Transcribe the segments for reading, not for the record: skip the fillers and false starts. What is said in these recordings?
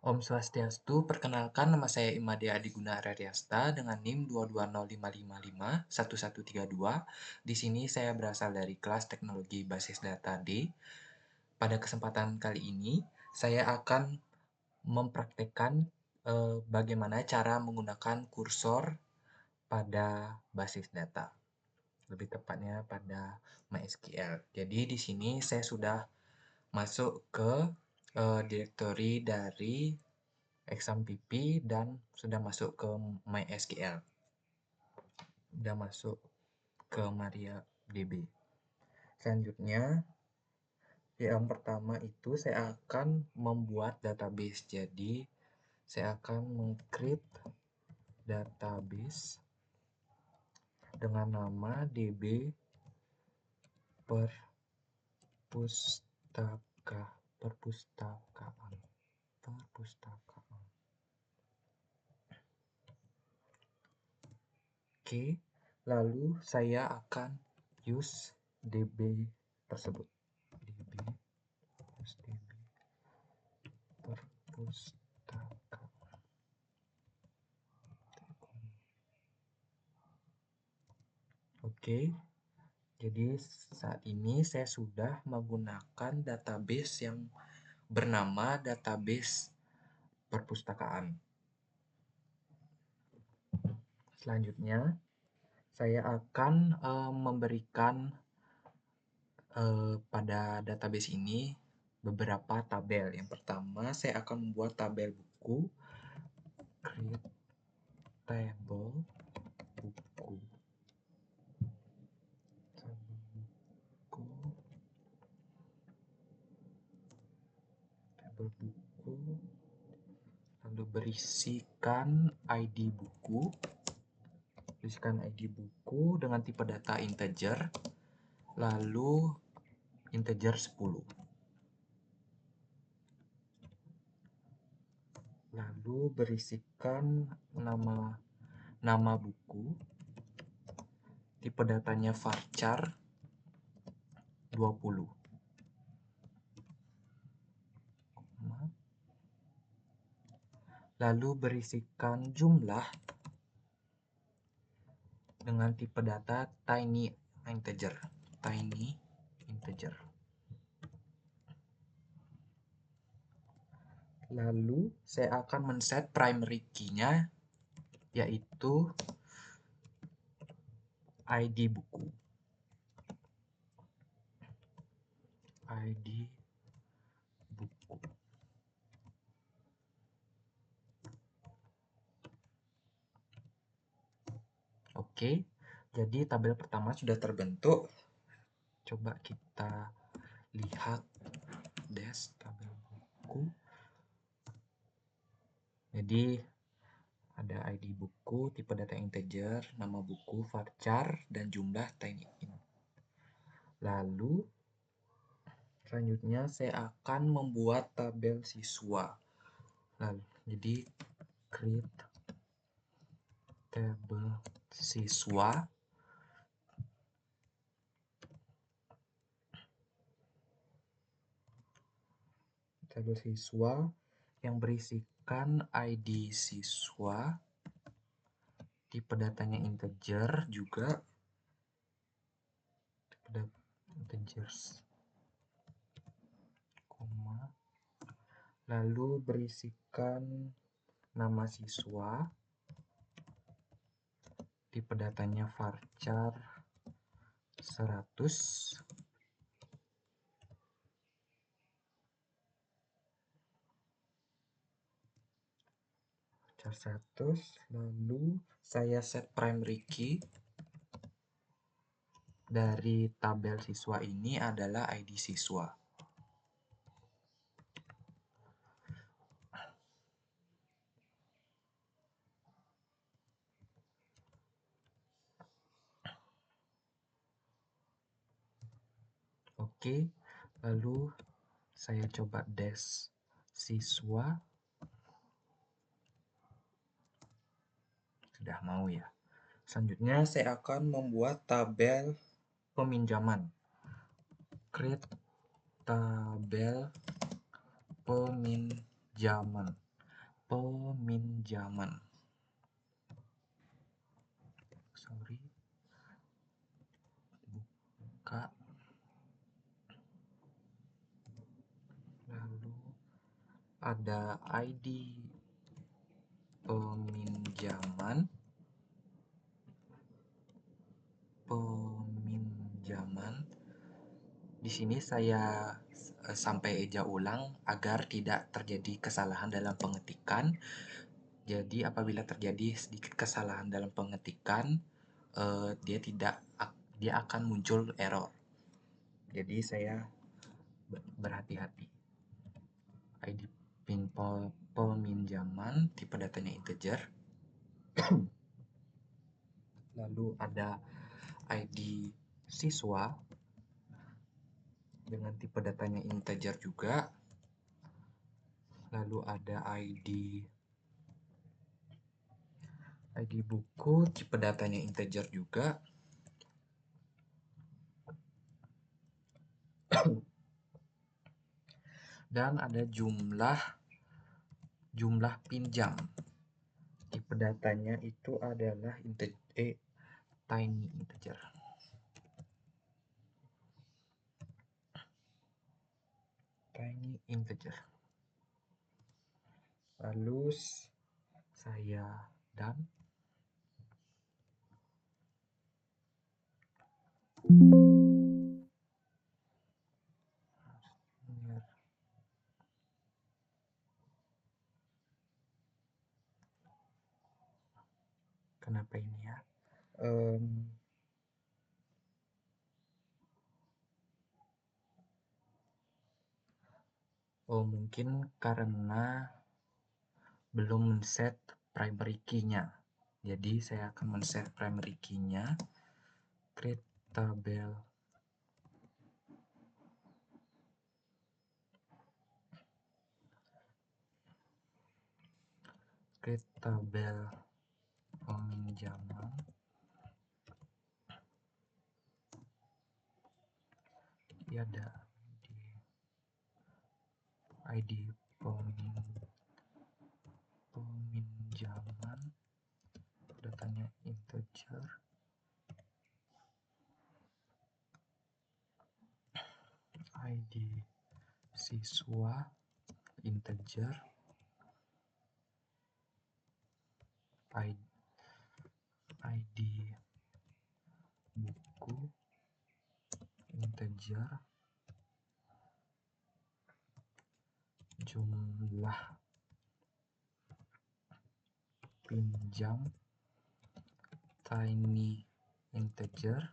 Om Swastiastu, perkenalkan nama saya Imade Adiguna Aryasta dengan NIM 22055511132. Di sini saya berasal dari kelas Teknologi Basis Data D. Pada kesempatan kali ini, saya akan mempraktekkan bagaimana cara menggunakan kursor pada basis data. Lebih tepatnya pada MySQL. Jadi di sini saya sudah masuk ke direktori dari exampp dan sudah masuk ke MySQL. Sudah masuk ke MariaDB. Selanjutnya, yang pertama itu saya akan membuat database. Jadi, saya akan meng-create database dengan nama db perpustakaan. Oke, lalu saya akan use db tersebut. db perpustakaan. Oke, jadi saat ini saya sudah menggunakan database yang bernama database perpustakaan. Selanjutnya, saya akan memberikan pada database ini beberapa tabel. Yang pertama, saya akan membuat tabel buku. Create table buku. Tabel buku. Lalu berisikan ID buku. Berisikan ID buku dengan tipe data integer. Lalu integer 10. Lalu berisikan nama buku. Tipe datanya varchar 20. Lalu berisikan jumlah dengan tipe data tiny integer. Lalu saya akan men-set primary key-nya, yaitu ID buku. Oke, jadi tabel pertama sudah terbentuk. Coba kita lihat tabel buku. Jadi ada ID buku, tipe data integer, nama buku, varchar, dan jumlah tiny int. Lalu selanjutnya saya akan membuat tabel siswa. Jadi create tabel siswa. Tabel siswa yang berisikan ID siswa, tipe datanya integer juga, tipe data integers, lalu berisikan nama siswa, tipe datanya varchar 100, lalu saya set primary key dari tabel siswa ini adalah ID siswa. Oke, lalu saya coba dash siswa. Sudah mau ya. Selanjutnya saya akan membuat tabel peminjaman. Create tabel peminjaman. peminjaman. Buka. Lalu ada ID peminjaman. Di sini saya sampai eja ulang agar tidak terjadi kesalahan dalam pengetikan. Jadi apabila terjadi sedikit kesalahan dalam pengetikan, dia akan muncul error. Jadi saya berhati-hati. ID PIN peminjaman, tipe datanya integer. Lalu ada ID siswa dengan tipe datanya integer juga. Lalu ada ID buku, tipe datanya integer juga. Dan ada jumlah pinjam. Tipe datanya itu adalah tiny integer. Lalu saya done. Kenapa ini ya? Mungkin karena belum men-set primary key-nya. Jadi saya akan men-set primary key-nya. Create tabel peminjaman. Ini ada ID peminjaman, datanya integer. ID siswa integer. ID buku integer. Jumlah pinjam tiny integer,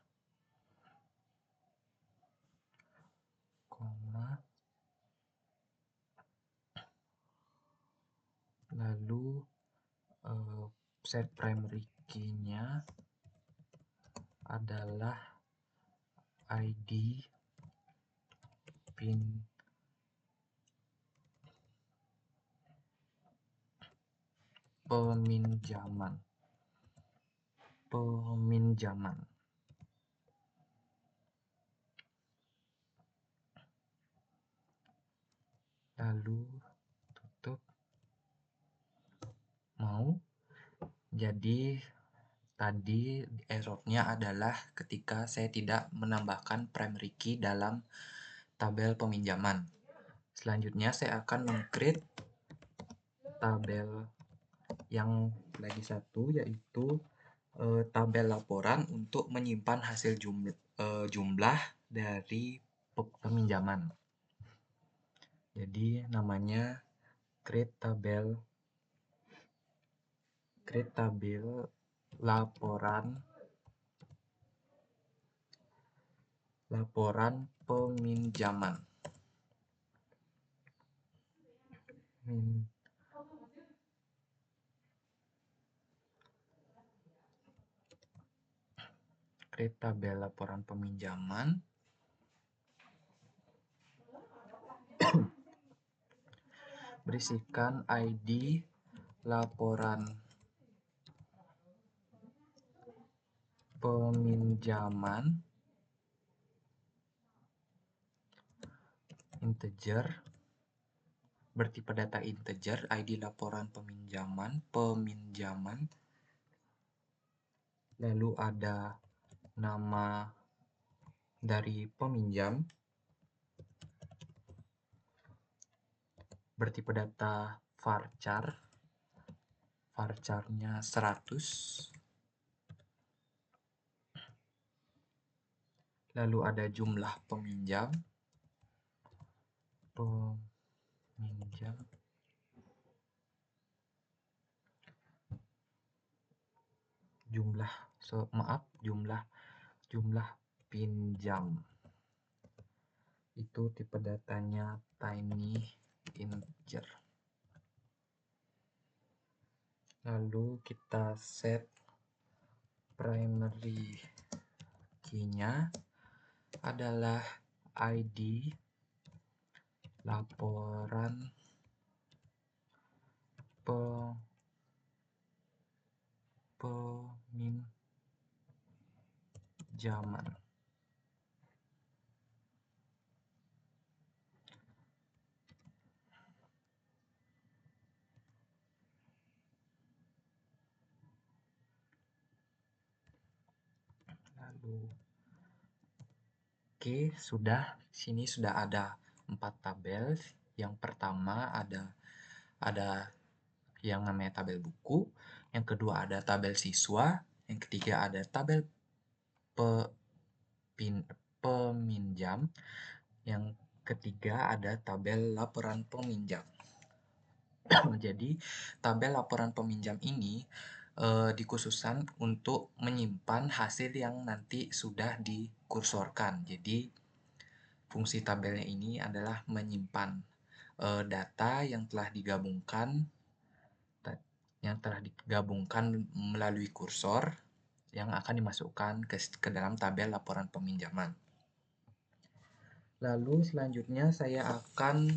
koma. Lalu set primary key-nya adalah ID PIN peminjaman. Lalu tutup. Jadi tadi errornya adalah ketika saya tidak menambahkan primary key dalam tabel peminjaman. Selanjutnya saya akan meng-create tabel yang lagi satu, yaitu tabel laporan untuk menyimpan hasil jumlah dari peminjaman. Jadi namanya create tabel laporan peminjaman. Create tabel laporan peminjaman. Berisikan ID laporan peminjaman integer, bertipe data integer, ID laporan peminjaman, lalu ada nama dari peminjam, bertipe data varchar, varcharnya 100, lalu ada jumlah peminjam, jumlah pinjam, itu tipe datanya tiny integer. Lalu kita set primary key-nya adalah ID laporan peminjaman. Lalu oke, sini sudah ada 4 tabel. Yang pertama ada yang namanya tabel buku, yang kedua ada tabel siswa, yang ketiga ada tabel peminjam, yang ketiga ada tabel laporan peminjam. Jadi tabel laporan peminjam ini dikhususkan untuk menyimpan hasil yang nanti sudah dikursorkan. Jadi fungsi tabelnya ini adalah menyimpan data yang telah digabungkan melalui kursor yang akan dimasukkan ke dalam tabel laporan peminjaman. Lalu selanjutnya saya akan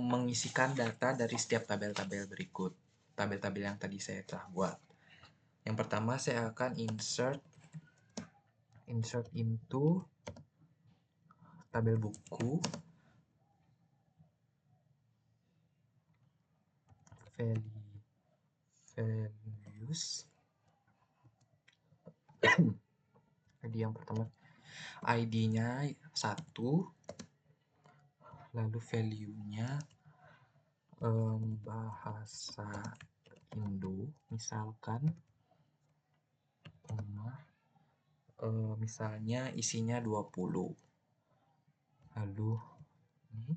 mengisikan data dari setiap tabel-tabel berikut. Tabel-tabel yang tadi saya telah buat. Yang pertama saya akan insert into tabel buku, values. Jadi yang pertama ID-nya 1, lalu value-nya bahasa Indo misalkan, misalnya isinya 20, lalu ini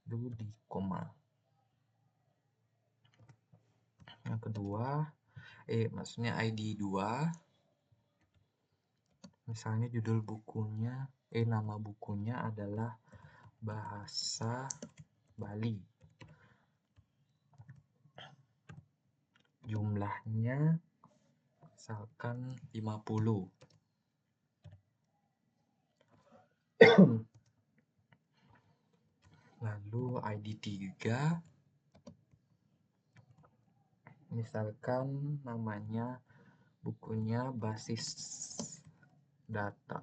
di koma. Yang kedua maksudnya ID 2, misalnya judul bukunya nama bukunya adalah bahasa Bali, jumlahnya misalkan 50. Lalu ID 3, misalkan namanya bukunya basis data,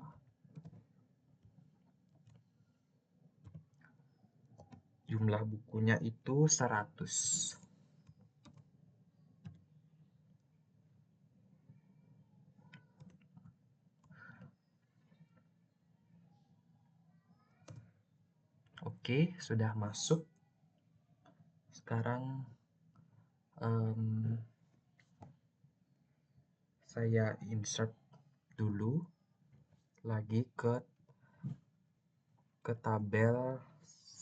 jumlah bukunya itu 100. Oke, sudah masuk. Sekarang saya insert dulu lagi ke tabel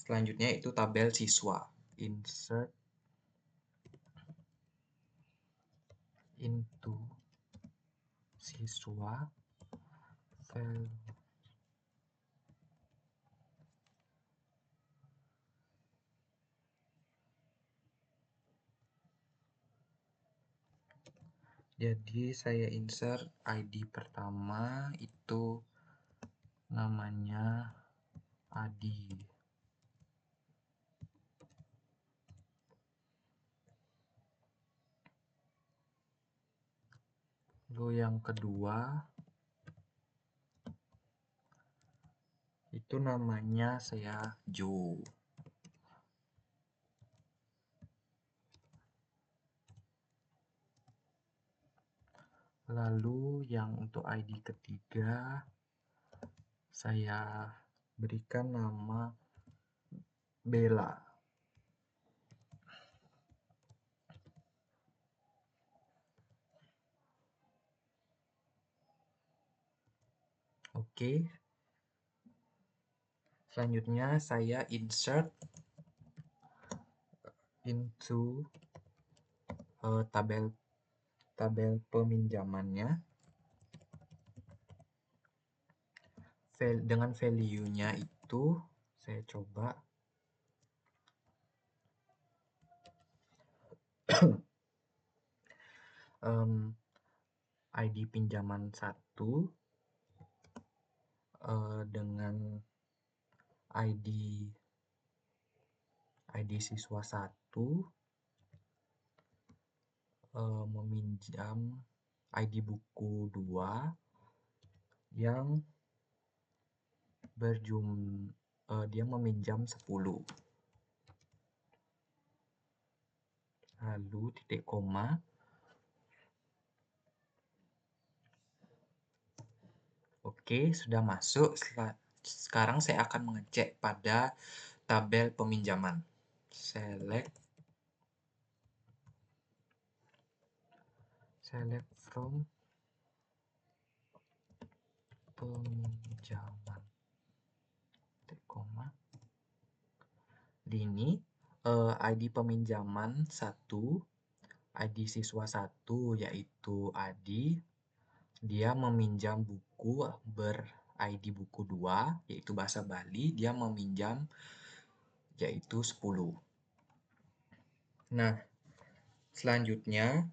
selanjutnya, itu tabel siswa. Insert into siswa jadi saya insert ID pertama itu namanya Adi, lalu yang kedua itu namanya saya Jo, Lalu yang untuk ID ketiga, saya berikan nama Bella. Oke. Selanjutnya saya insert into tabel peminjamannya dengan value-nya itu saya coba ID pinjaman 1 dengan ID siswa 1 meminjam ID buku 2 yang dia meminjam 10. Lalu titik koma. Oke, sudah masuk. Sekarang saya akan mengecek pada tabel peminjaman. Select from peminjaman. Titik koma. Di ini ID peminjaman 1, ID siswa 1 yaitu Adi. Dia meminjam buku ber-ID buku 2 yaitu bahasa Bali. Dia meminjam yaitu 10. Nah, selanjutnya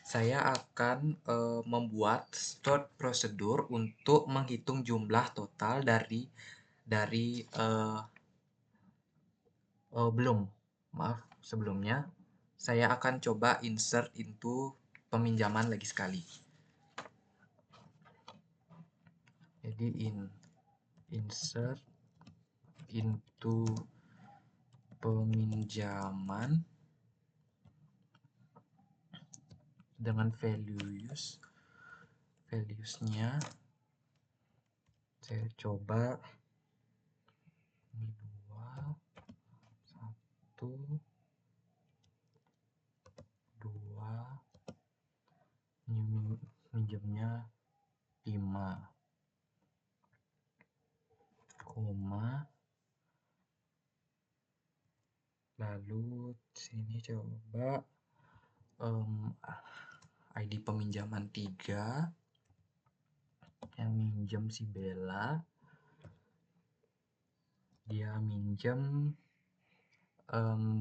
saya akan membuat stored prosedur untuk menghitung jumlah total dari belum, maaf sebelumnya saya akan coba insert into peminjaman lagi sekali. Jadi insert into peminjaman dengan valuesnya saya coba ini 2 1 2 ini minjemnya 5 koma, lalu sini coba ID peminjaman 3 yang minjem si Bella, dia minjem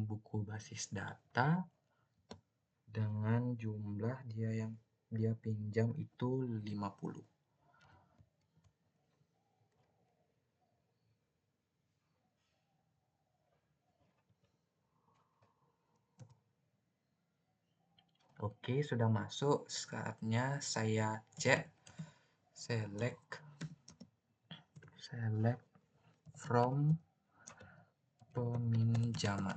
buku basis data dengan jumlah dia pinjam itu 50. Oke, sudah masuk. Saatnya saya cek. Select from peminjaman.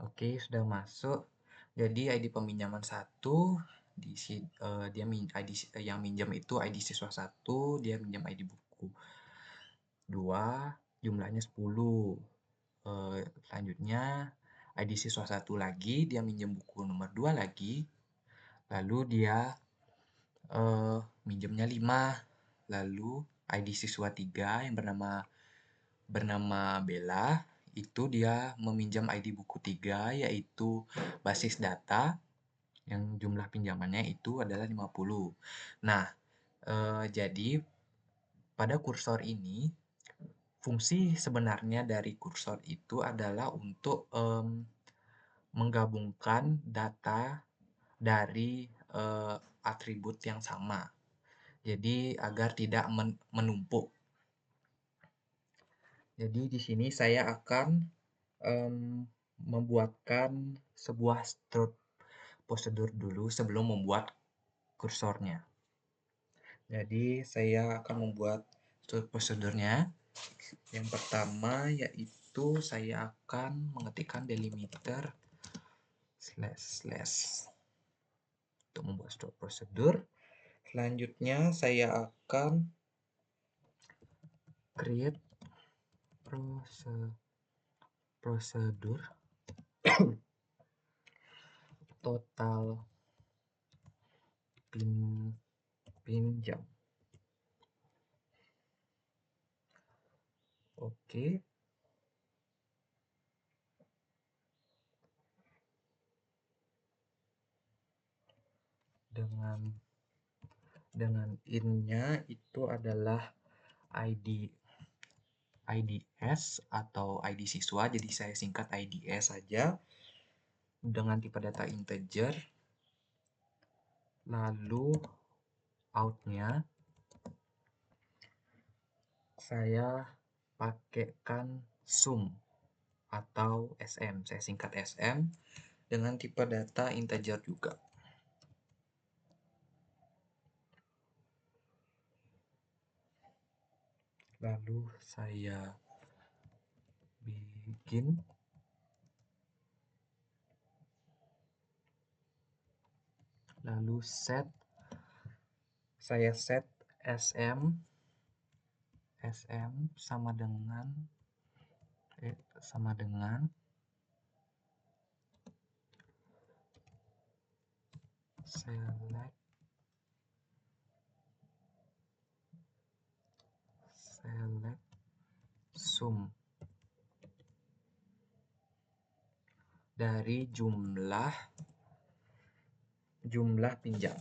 Oke, sudah masuk. Jadi ID peminjaman 1 dia ID yang minjam itu ID siswa 1, dia minjam ID buku 2, jumlahnya 10. Selanjutnya ID siswa 1 lagi, dia minjam buku nomor 2 lagi. Lalu dia minjemnya 5. Lalu ID siswa 3 yang bernama Bella itu dia meminjam ID buku 3 yaitu basis data yang jumlah pinjamannya itu adalah 50. Nah, jadi pada kursor ini fungsi sebenarnya dari kursor itu adalah untuk menggabungkan data dari atribut yang sama. Jadi agar tidak menumpuk. Jadi di sini saya akan membuatkan sebuah stored prosedur dulu sebelum membuat kursornya. Jadi saya akan membuat stored prosedurnya. Yang pertama yaitu itu saya akan mengetikkan delimiter // untuk membuat stored prosedur. Selanjutnya saya akan create prosedur total pinjam. Oke. Dengan in-nya itu adalah IDS atau ID siswa, jadi saya singkat IDS saja dengan tipe data integer. Lalu out-nya saya pakaikan sum atau SM, saya singkat SM dengan tipe data integer juga. Lalu saya bikin lalu saya set SM sama dengan select sum dari jumlah pinjam,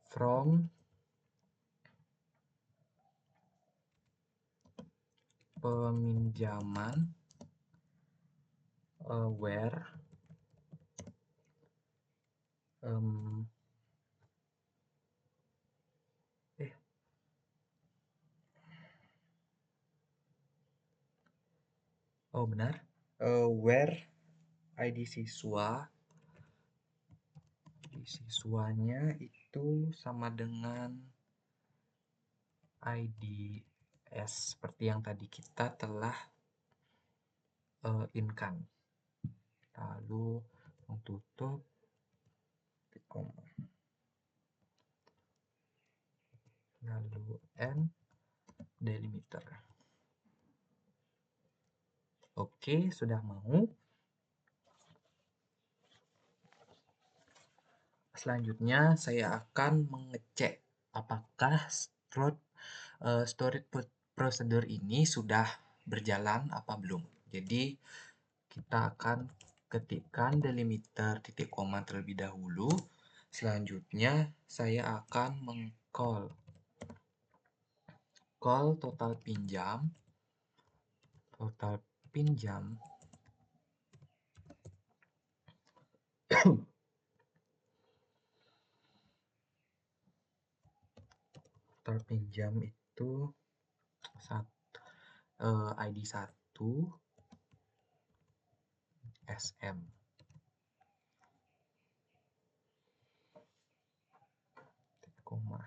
from peminjaman where where ID siswanya itu sama dengan IDS seperti yang tadi kita telah in-kan. Lalu tutup koma. Lalu end delimiter. Oke, sudah mau. Selanjutnya saya akan mengecek apakah storage procedure ini sudah berjalan apa belum. Jadi kita akan ketikkan delimiter titik koma terlebih dahulu. Selanjutnya saya akan meng-call total pinjam total pinjam itu ID 1 SM. Koma.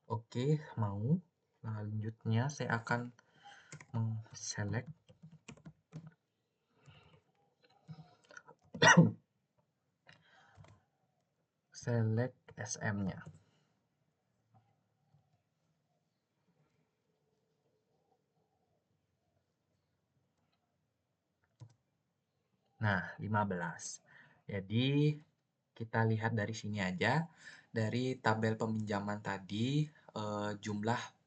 Oke, mau. Selanjutnya saya akan select SM-nya. Nah, 15. Jadi kita lihat dari sini aja. Dari tabel peminjaman tadi, jumlah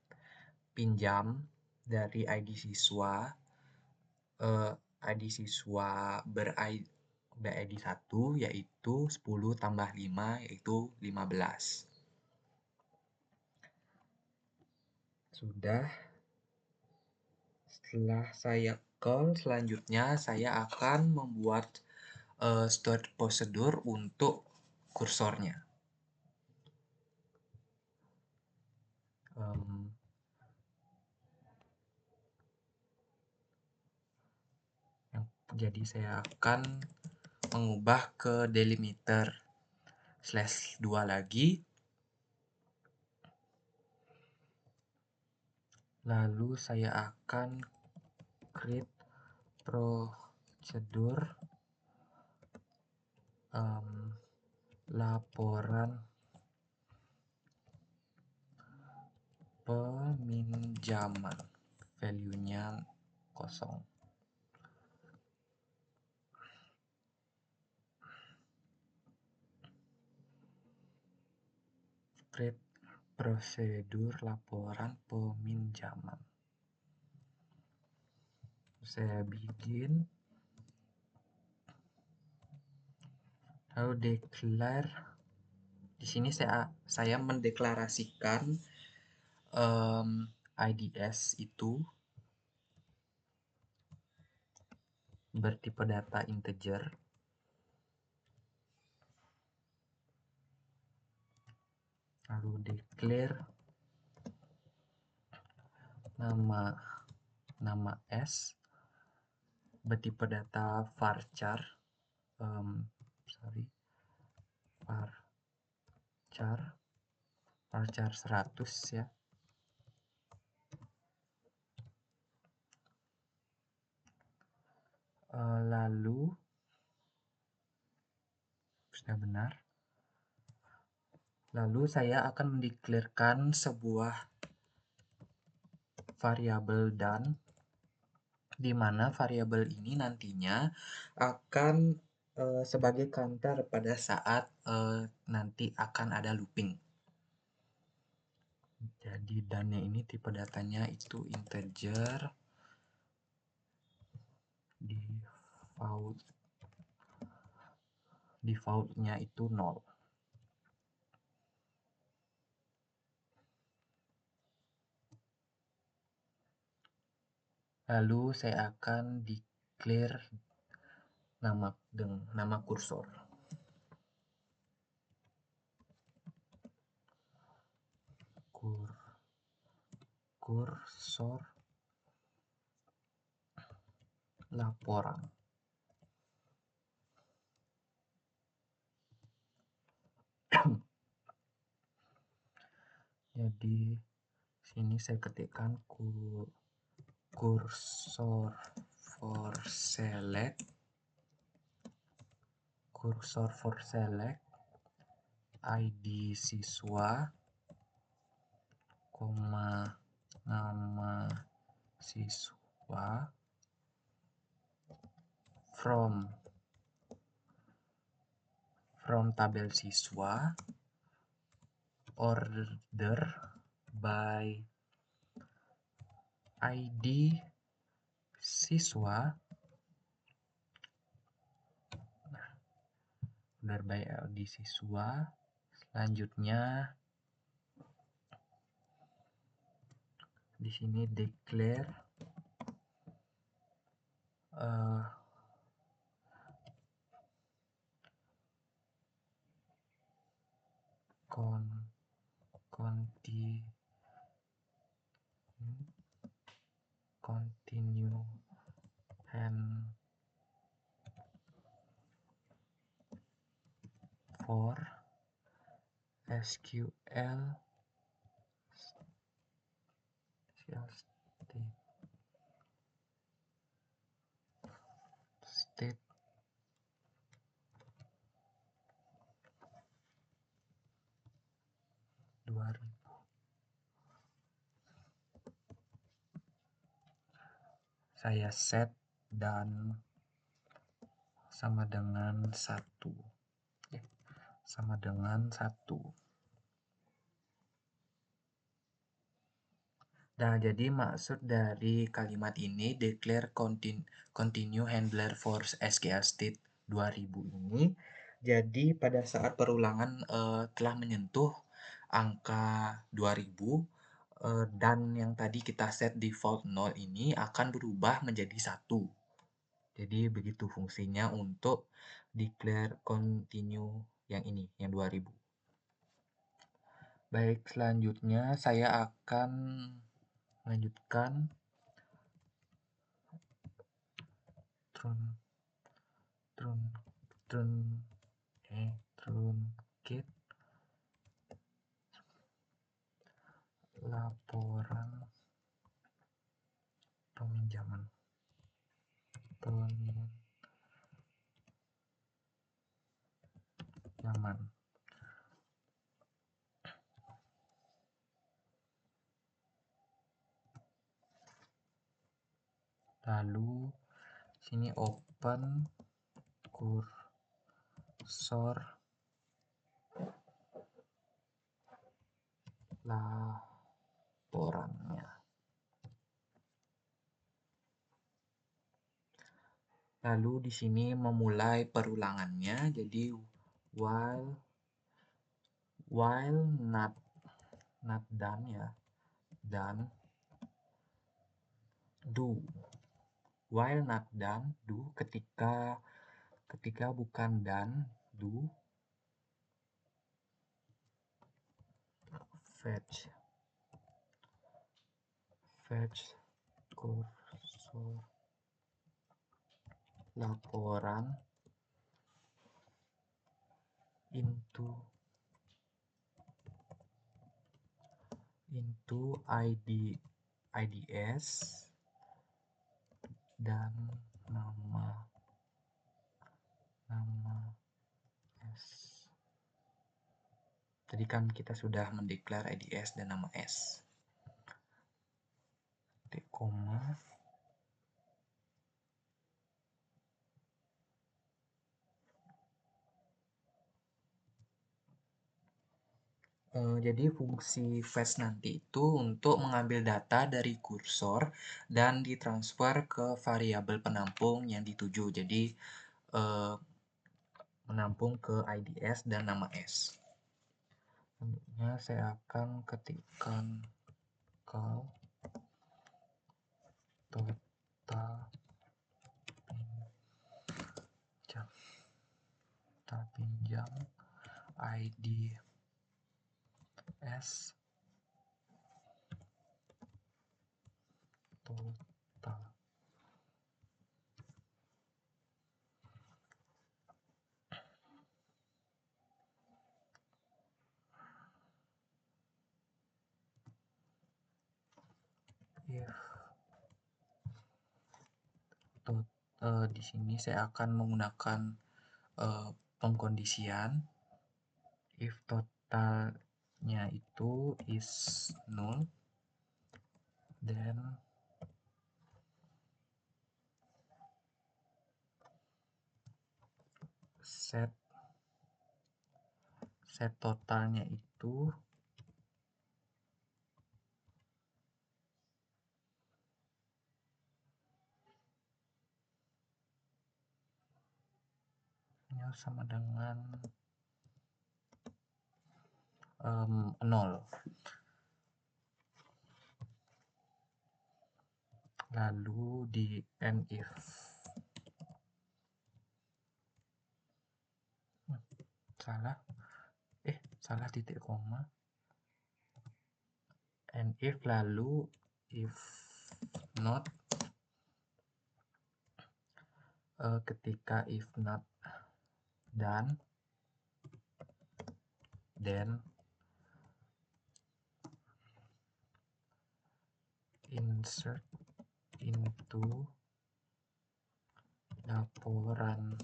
pinjam dari ID siswa ber-ID 1 yaitu 10 tambah 5 yaitu 15. Sudah. Setelah saya call, selanjutnya saya akan membuat stored procedure untuk kursornya. Jadi saya akan mengubah ke delimiter /2 lagi. Lalu saya akan create prosedur laporan peminjaman, value-nya 0. Create prosedur laporan peminjaman. Saya bikin, lalu declare. Di sini saya mendeklarasikan IDS itu bertipe data integer. Lalu declare nama S bertipe data varchar, varchar 100 ya. Lalu sudah benar. Lalu saya akan mendeklarasikan sebuah variabel dan, di mana variabel ini nantinya akan sebagai counter pada saat nanti akan ada looping. Jadi dan-nya ini tipe datanya itu integer, default-nya itu 0. Lalu saya akan declare nama kursor. Kursor laporan. Jadi sini saya ketikkan kursor for select ID siswa, nama siswa from tabel siswa, order by ID siswa, selanjutnya di sini declare continue and for SQL state saya set dan sama dengan 1. Nah, jadi maksud dari kalimat ini declare continue handler for SQL state 2000 ini, jadi pada saat perulangan telah menyentuh angka 2000, dan yang tadi kita set default 0 ini akan berubah menjadi 1. Jadi begitu fungsinya untuk declare continue yang ini, yang 2000. Baik, selanjutnya saya akan melanjutkan peminjaman. Lalu sini open kursor laporannya. Lalu di sini memulai perulangannya, jadi while not done ya, done, do. While not done, do. Ketika bukan done, do. Fetch kursor laporan into IDS dan nama S. Tadi kan kita sudah mendeklar IDS dan nama S. Titik koma. Jadi fungsi fetch nanti itu untuk mengambil data dari kursor dan ditransfer ke variabel penampung yang dituju. Jadi menampung ke IDS dan nama S. Selanjutnya saya akan ketikkan call total pinjam IDS total. Di sini saya akan menggunakan pengkondisian. If totalnya itu is null, then set totalnya itu sama dengan 0. Lalu di end if salah titik koma, and if, lalu if not, ketika if not done, then insert into laporan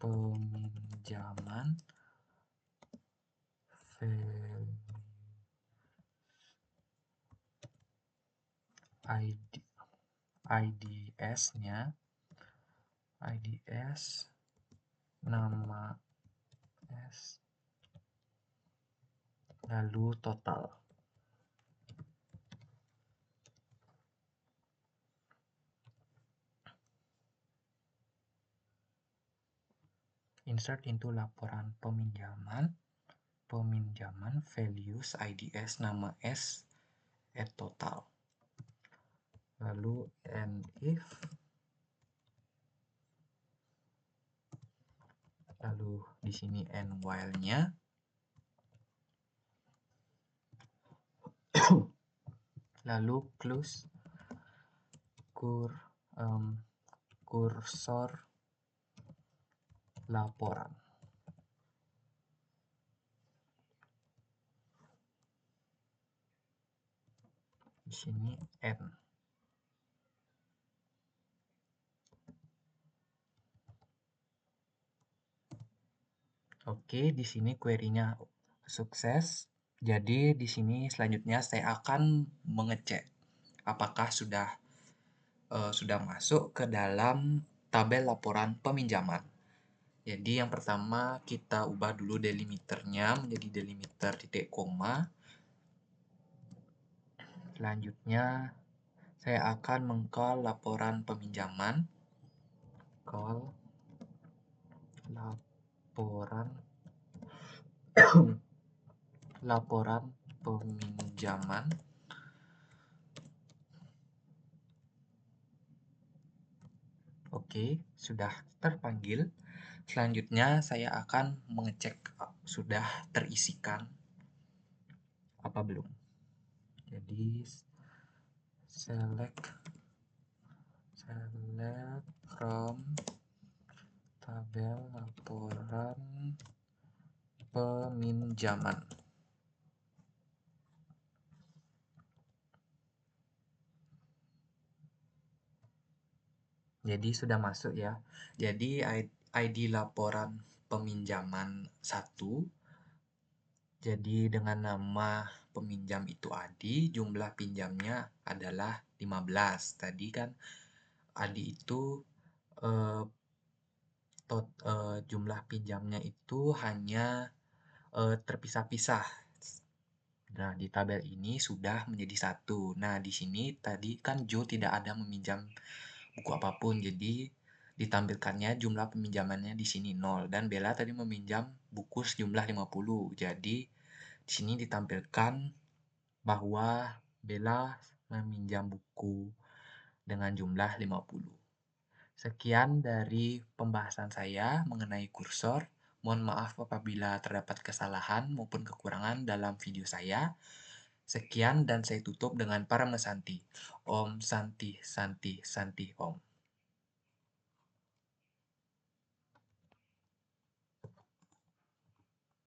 peminjaman IDS-nya, IDS, nama S, lalu total. Insert into laporan peminjaman values IDS, nama S, add total. Lalu and if, lalu di sini and while-nya, lalu close kursor laporan. Di sini N. Oke, di sini query-nya sukses. Jadi di sini selanjutnya saya akan mengecek apakah sudah masuk ke dalam tabel laporan peminjaman. Jadi yang pertama kita ubah dulu delimiternya menjadi delimiter titik koma. Selanjutnya saya akan meng-call laporan peminjaman. Call laporan laporan peminjaman. Oke, sudah terpanggil. Selanjutnya saya akan mengecek sudah terisikan apa belum. Jadi select from tabel laporan peminjaman. Jadi sudah masuk ya. Jadi ID laporan peminjaman 1. Jadi dengan nama peminjam itu Adi, jumlah pinjamnya adalah 15. Tadi kan Adi itu jumlah pinjamnya itu hanya terpisah-pisah. Nah, di tabel ini sudah menjadi 1. Nah, di sini tadi kan Joe tidak ada meminjam buku apapun, jadi ditampilkannya jumlah peminjamannya di sini 0. Dan Bella tadi meminjam buku sejumlah 50. Jadi, di sini ditampilkan bahwa Bella meminjam buku dengan jumlah 50. Sekian dari pembahasan saya mengenai kursor. Mohon maaf apabila terdapat kesalahan maupun kekurangan dalam video saya. Sekian dan saya tutup dengan para mesanti. Om Santi Santi Santi Om.